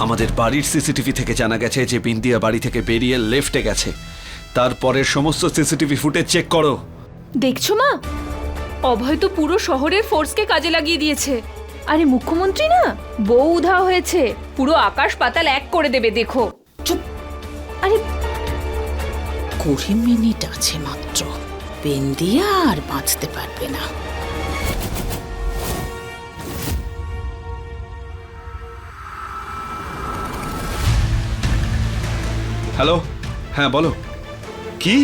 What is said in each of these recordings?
আমাদের বাড়ির সিসিটিভি থেকে জানা গেছে যে বিন্দিয়া বাড়ি থেকে বেরিয়ে লেফটে গেছে। তারপরের সমস্ত সিসিটিভি ফুটেজ চেক করো। দেখছো মা, অভয় তো পুরো শহরের ফোর্সকে কাজে লাগিয়ে দিয়েছে। আরে মুখ্যমন্ত্রী না, বউ উধাও হয়েছে, পুরো আকাশ পাতাল এক করে দেবে দেখো। চুপ। আরে 20 মিনিট আছে মাত্র, বিন্দিয়া আর বাঁচতে পারবে না। হ্যালো, হ্যাঁ বলো। কি?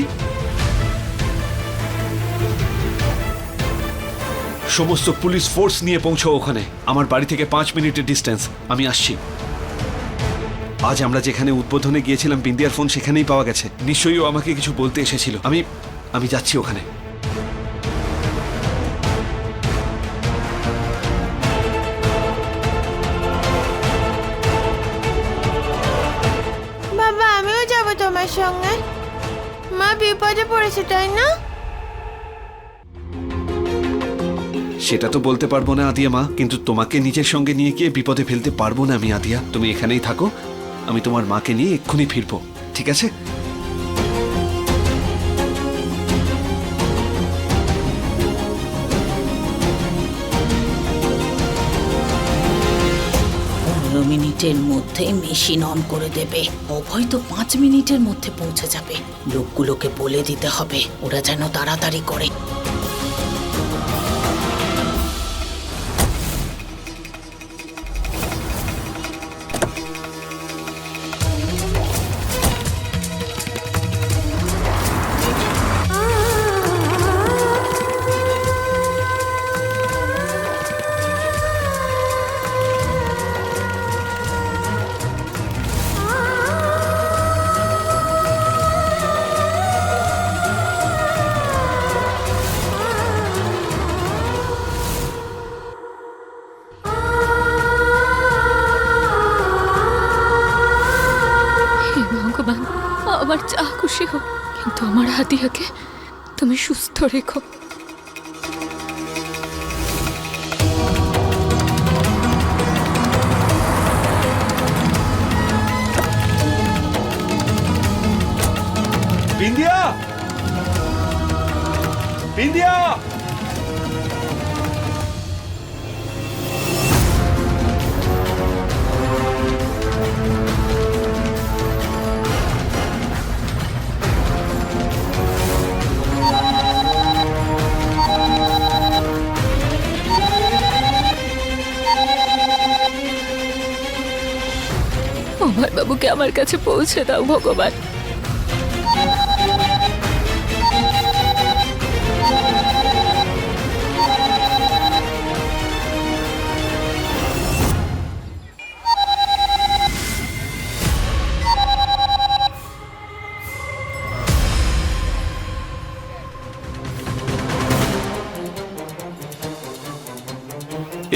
সমস্ত পুলিশ ফোর্স নিয়ে পৌঁছো ওখানে। আমার বাড়ি থেকে 5 মিনিটের ডিস্টেন্স। আমি আসছি। আজ আমরা যেখানে উদ্বোধনে গিয়েছিলাম বিন্দিয়ার ফোন সেখানেই পাওয়া গেছে। নিশ্চয়ই ও আমাকে কিছু বলতে এসেছিল। আমি যাচ্ছি ওখানে। বাবা আমিও যাব তোমার সঙ্গে। মা বিপদে পড়েছে তাই না? সেটা তো বলতে পারবো না আদিয়া মা, কিন্তু তোমাকে নিজের সঙ্গে নিয়ে গিয়ে বিপদে ফেলতে পারবো না আমি আদিয়া। তুমি এখানেই থাকো, আমি তোমার মাকে নিয়ে এক্ষুনি ফিরবো, ঠিক আছে? মিনিটের মধ্যে মেশিন অন করে দেবে। অভয় তো 5 মিনিটের মধ্যে পৌঁছে যাবে। লোকগুলোকে বলে দিতে হবে ওরা যেন তাড়াতাড়ি করে। ভগবান, আমার যা খুশি হোক, কিন্তু আমার হাদিয়াকে তুমি সুস্থ রেখো। বিন্দিয়া, বিন্দিয়া, অভয় বাবুকে আমার কাছে পৌঁছে দাও ভগবান।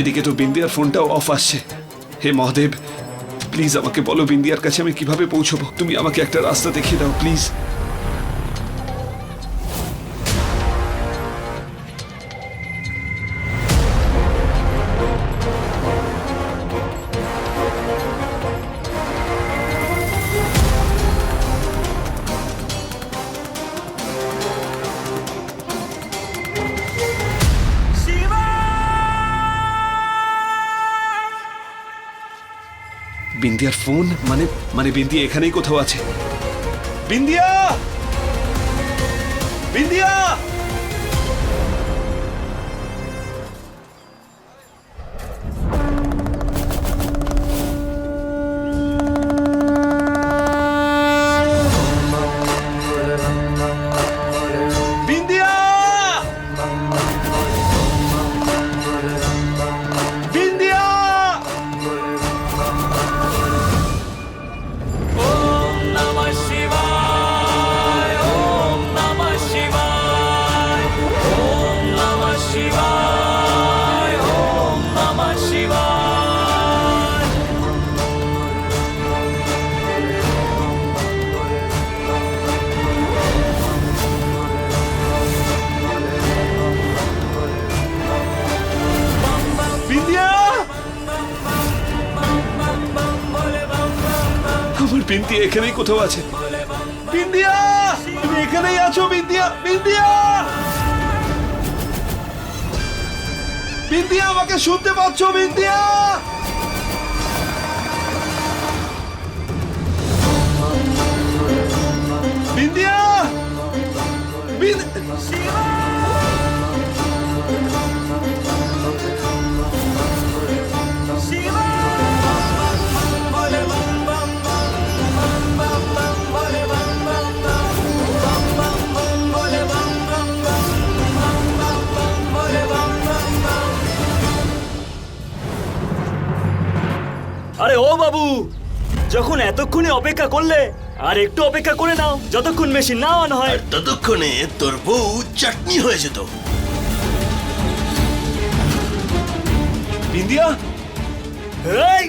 এদিকে তো বিন্দিয়ার ফোনটাও অফ আসছে। হে মহাদেব, প্লিজ আমাকে বলো বিন্দিয়ার কাছে আমি কিভাবে পৌঁছবো। তুমি আমাকে একটা রাস্তা দেখিয়ে দাও প্লিজ। বিন্দিয়ার ফোন, মানে বিন্দিয়া এখানেই কোথাও আছে। Bindiya, Bindiya, Bindiya, Bindiya. Om Namah Shivaya. Bindiya এখানেই কোথাও আছে। বিন্দিয়া, তুমি এখানেই আছো? বিন্দিয়া, বিন্দিয়া, বিন্দিয়া, আমাকে শুনতে পাচ্ছ? বিন্দিয়া, বিন্দিয়া, আরে ও বাবু, যখন এতক্ষণে অপেক্ষা করলে আর একটু অপেক্ষা করে নাও, যতক্ষণ মেশিন না অন হয়। আর ততক্ষণে তোর বউ চাটনি হয়ে যেত। বিন্দিয়া, এই,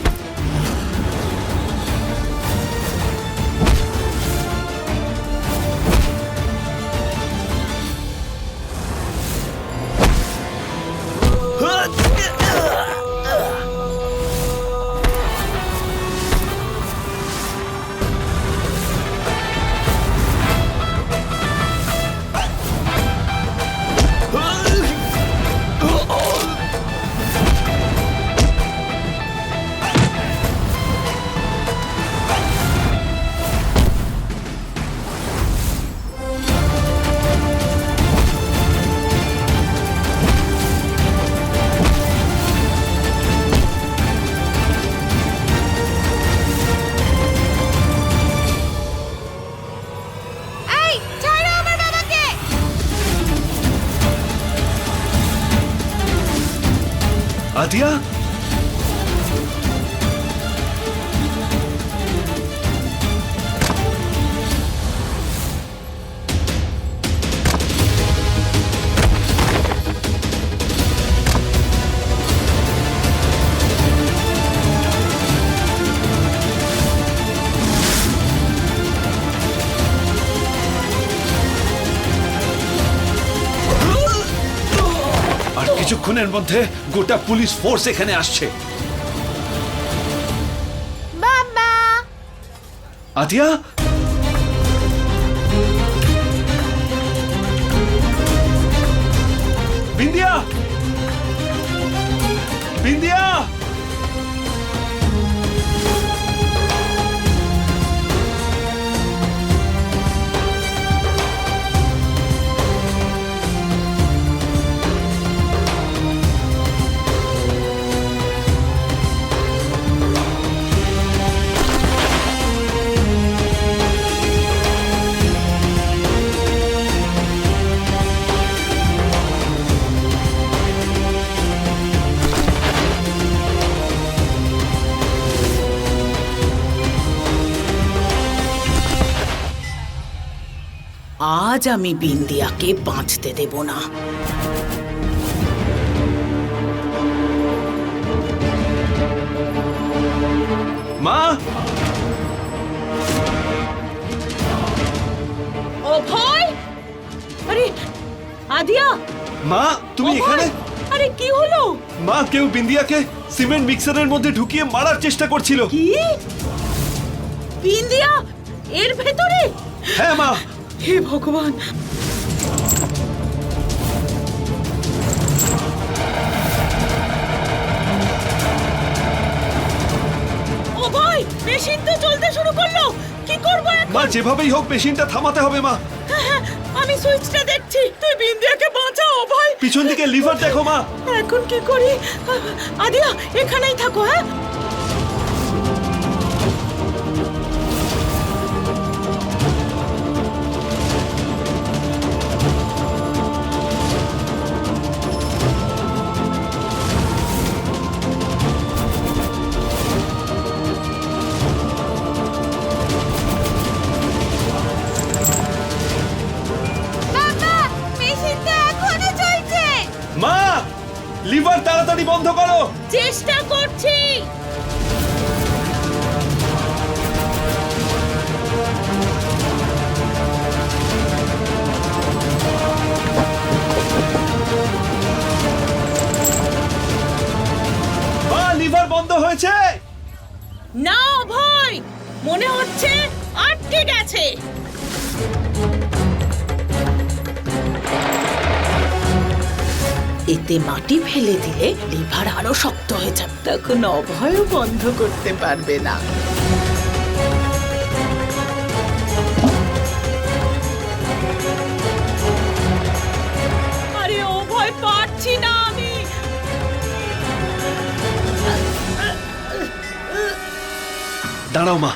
এই ছাড়ো আমার বাবাকে। আদিয়া, আর কিছুক্ষণের মধ্যে গোটা পুলিশ ফোর্স এখানে আসছে। বাবা, আদিয়া, বিন্দিয়া, বিন্দিয়া, আজ আমি বিন্দিয়াকে বাঁচতে দেব না। মা, অভয়, আরে আদিয়া, মা, তুমি এখানে? আরে কি হলো? মা, কেউ বিন্দিয়াকে সিমেন্ট মিক্সারের মধ্যে ঢুকিয়ে মারার চেষ্টা করছিল। কি? বিন্দিয়া এর ভেতরে? হ্যাঁ মা। হে ভগবান! অভয়, মেশিন তো চলতে শুরু করলো, কি করবো এখন? মা, যেভাবেই হোক মেশিনটা থামাতে হবে মা। হ্যাঁ, আমি সুইচটা দেখছি, তুই বিন্দিয়াকে বাঁচাও অভয়। পিছন দিকে লিভার দেখো মা। এখন কি করি? আদিয়া এখানেই থাকো। হ্যাঁ, বাবা, মেশিনটা এখনো চলছে। মা, লিভার তাড়াতাড়ি বন্ধ করো। চেষ্টা করছি। মা, লিভার বন্ধ হয়েছে। না অভয়, মনে হচ্ছে আটকে গেছে। এতে মাটি ফেলে দিলে লিভার আরো শক্ত হয়ে যাবে, তখন অভয়ও বন্ধ করতে পারবে না। আরে অভয়, পারছি না আমি। দাঁড়াও মা।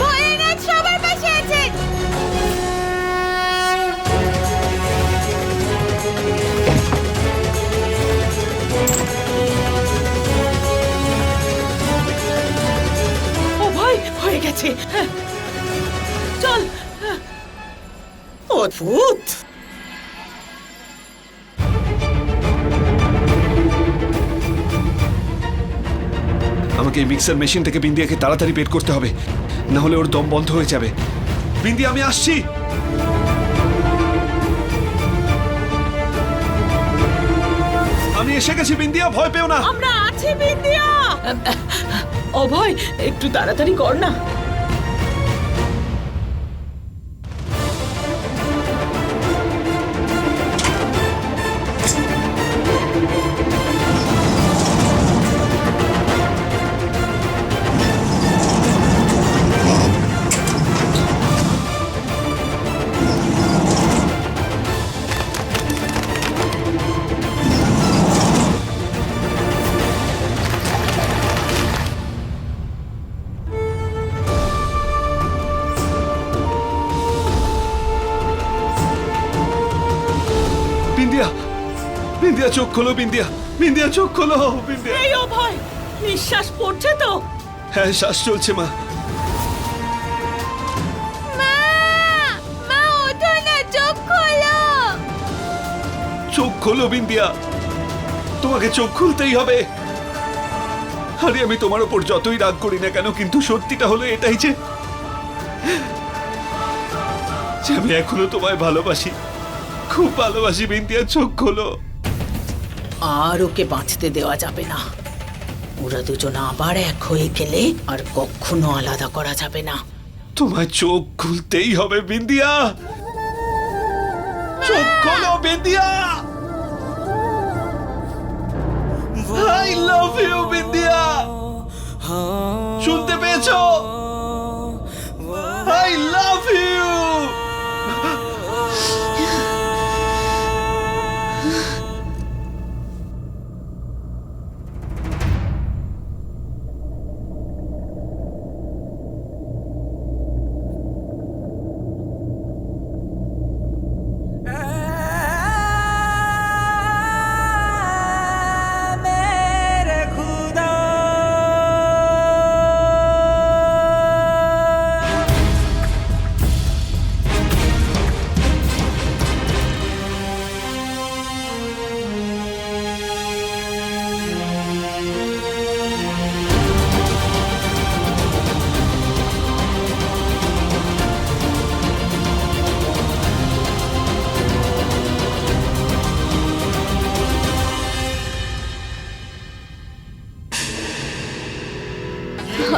ভোলেনাথ সবার পাশে আছেন। অভয়, হয়ে গেছে। হ্যাঁ, চল। অদ্ভুত। আমাকে এই মিক্সার মেশিন থেকে বিন্দিয়াকে তাড়াতাড়ি বের করতে হবে, না হলে ওর দম বন্ধ হয়ে যাবে। বিন্দিয়া, আমি আসছি। আমি এসে গেছি বিন্দিয়া, ভয় পেও না। আমরা আছি বিন্দিয়া। অভয়, একটু তাড়াতাড়ি কর না। বিন্দিয়া, বিন্দিয়া চোখ খোলো। বিন্দিয়া, বিন্দিয়া চোখ খোলো। বিন্দিয়া। এই অভয়, নিঃশ্বাস পড়ছে তো? হ্যাঁ, শ্বাস চলছে মা। মা, মা ওঠো না, চোখ খোলো। চোখ খোলো বিন্দিয়া, তোমাকে চোখ খুলতেই হবে। আরে আমি তোমার ওপর যতই রাগ করি না কেন, কিন্তু সত্যিটা হলো এটাই যে আমি এখনো তোমায় ভালোবাসি, খুব ভালোবাসি। বিন্দিয়া, চোখ খোলো। আর ওকে বাঁচতে দেওয়া যাবে না। ওরা দুজন আবার এক হয়ে গেলে আর কখনো আলাদা করা যাবে না। তোমায় চোখ খুলতেই হবে বিন্দিয়া। চোখ খোলো Bindiya. I love you Bindiya. শুনতে পেয়েছো? I love you.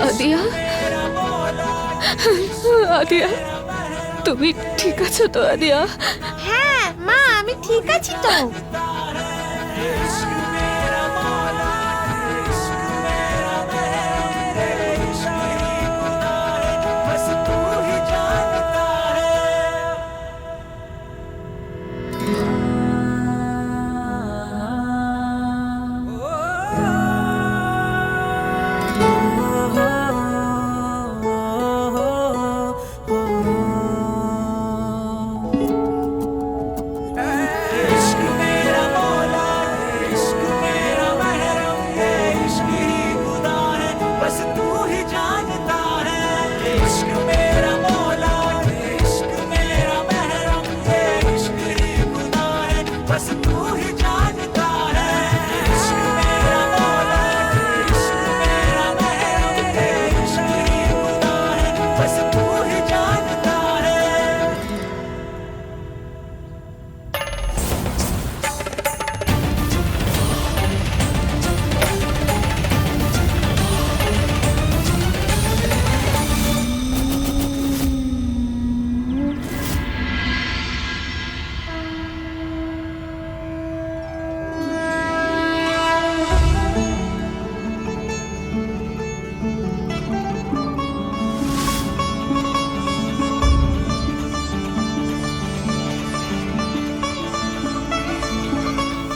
আদিয়া, আদিয়া, তুমি ঠিক আছো তো আদিয়া? হ্যাঁ মা, আমি ঠিক আছি তো।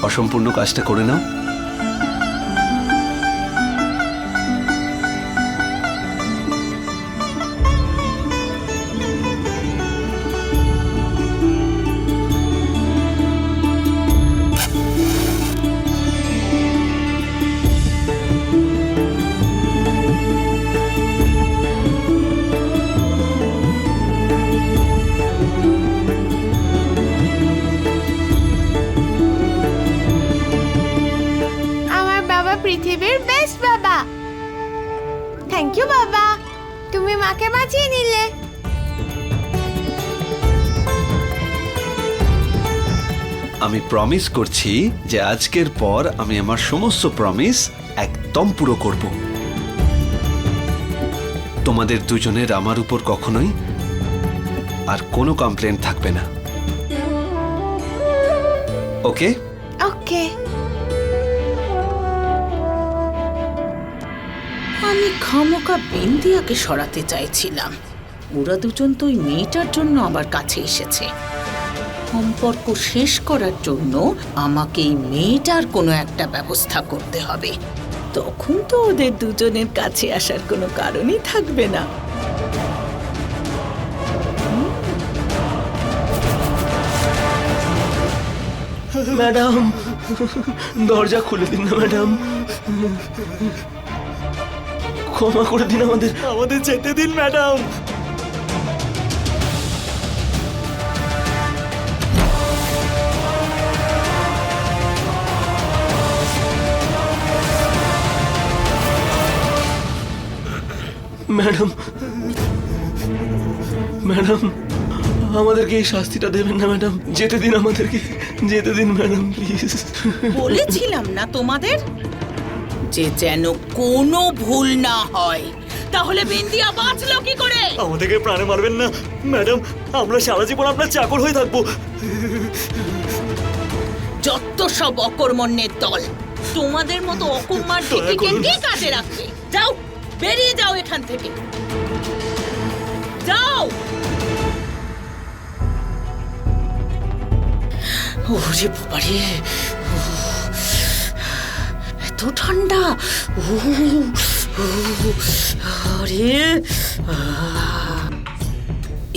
অসম্পূর্ণ কাজটা করে নাও। আমার বাবা পৃথিবীর বেস্ট বাবা। থ্যাংক ইউ বাবা, তুমি মাকে বাঁচিয়ে নিলে। আমি প্রমিস করছি যে আজকের পর আমি আমার সমস্ত প্রমিস একদম পুরো করব। তোমাদের দুজনের আমার উপর কখনোই আর কোনো কমপ্লেন থাকবে না। ওকে? ওকে। আমি খামোকা বিন্দিয়াকে সরাতে চাইছিলাম। ওরা দুজন তো ওই মেয়েটার জন্য আমার কাছে এসেছে। সম্পর্ক শেষ করার জন্য আমাকে এই মেয়েটার কোনো একটা ব্যবস্থা করতে হবে। তখন তো ওদের দুজনের কাছে আসার কোনো কারণই থাকবে না। ম্যাডাম, দরজা খুলে দিন না ম্যাডাম। ক্ষমা করে দিন আমাদের। আমাদের যেতে দিন ম্যাডাম। ম্যাডাম, ম্যাডাম, আমাদেরকে এই শাস্তিটা দেবেন না ম্যাডাম। যেতে দিন আমাদেরকে, যেতে দিন ম্যাডাম প্লিজ। বলেছিলাম না তোমাদের যে যেন কোনো ভুল না হয়। তাহলে বিন্দিয়া বাঁচলো কি করে? আমাদেরকে প্রাণে মারবেন না ম্যাডাম, আমরা সারা জীবন আপনার চাকর হয়ে থাকবো। যত সব অকর্মণ্যের দল, তোমাদের মতো অকুমার দিদিকে কে কাজে রাখবে? যাও, বেরিয়ে যাও এখান থেকে, যাও। ওরে বাবারে, এত ঠান্ডা! আরে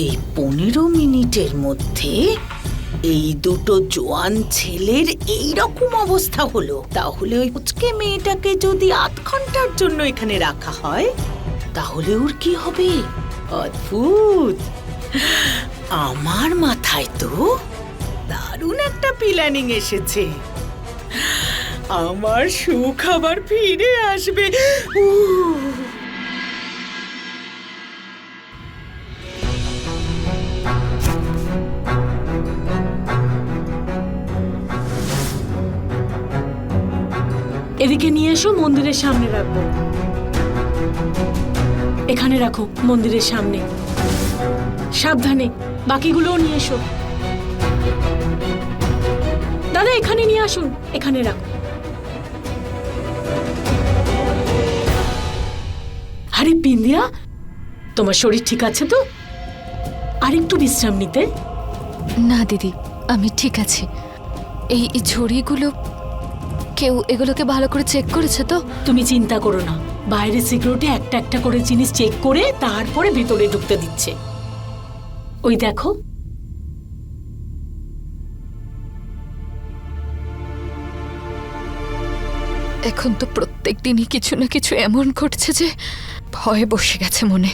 এই 15 মিনিটের মধ্যে এই দুটো জোয়ান ছেলের এই রকম অবস্থা হলো, তাহলে ওই পুচকে মেয়েটাকে যদি 8 ঘন্টার জন্য এখানে রাখা হয় তাহলে ওর কি হবে? অদ্ভুত! আমার মাথায় তো দারুণ একটা প্ল্যানিং এসেছে। আমার সুখ আবার ফিরে আসবে। এদিকে নিয়ে এসো, মন্দিরের সামনে রাখবো। এখানে রাখো, মন্দিরের সামনে। সাবধানে বাকিগুলোও নিয়ে এসো। দাদা, এখানে নিয়ে আসুন, এখানে রাখো। আরে বিন্দিয়া, তোমার শরীর ঠিক আছে তো? আর একটু বিশ্রাম নিতে। না দিদি, আমি ঠিক আছি। এই ঝুড়িগুলো কেউ এগুলোকে ভালো করে চেক করেছে তো? তুমি চিন্তা করো না, বাইরে সিকিউরিটি একটা একটা করে জিনিস চেক করে তারপরে ভিতরে ঢুকতে দিচ্ছে। ওই দেখো। এখন তো প্রত্যেক দিনই কিছু না কিছু এমন ঘটছে যে ভয় বসে গেছে মনে।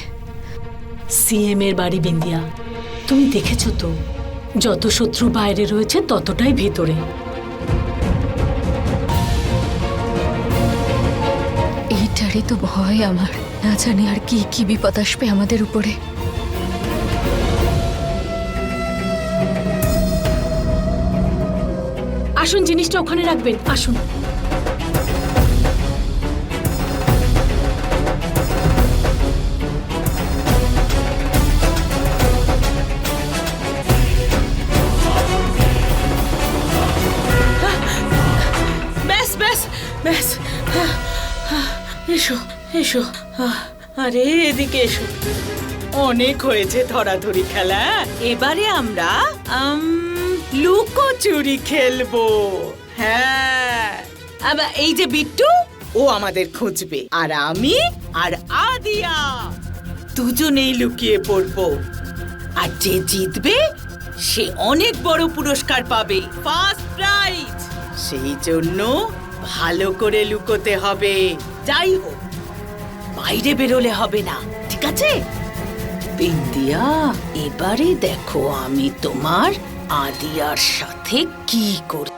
সিএম এর বাড়ি বিন্দিয়া, তুমি দেখেছো তো, যত শত্রু বাইরে রয়েছে ততটাই ভিতরে। এইটারই তো ভয় আমার, না জানি আর কি কি বিপদ আসবে আমাদের উপরে। আসুন, জিনিসটা ওখানে রাখবেন, আসুন। ব্যাস ব্যাস ব্যাস, এসো এসো। আরে এদিকে এসো, অনেক হয়েছে ধরাধরি খেলা। এবারে আমরা লুকোচুরি খেলবো। হ্যাঁ, আবার এই যে বিট্টু, ও আমাদের খুঁজবে, আর আমি আর আদিয়া দুজনেই লুকিয়ে পড়বো। আর যে জিতবে সে অনেক বড় পুরস্কার পাবে, ফার্স্ট প্রাইজ। সেই জন্য ভালো করে লুকোতে হবে। যাই হোক, বাইরে বেরোলে হবে না, ঠিক আছে? বিন্দিয়া, এবারে দেখো আমি তোমার আদিয়ার সাথে কি করি।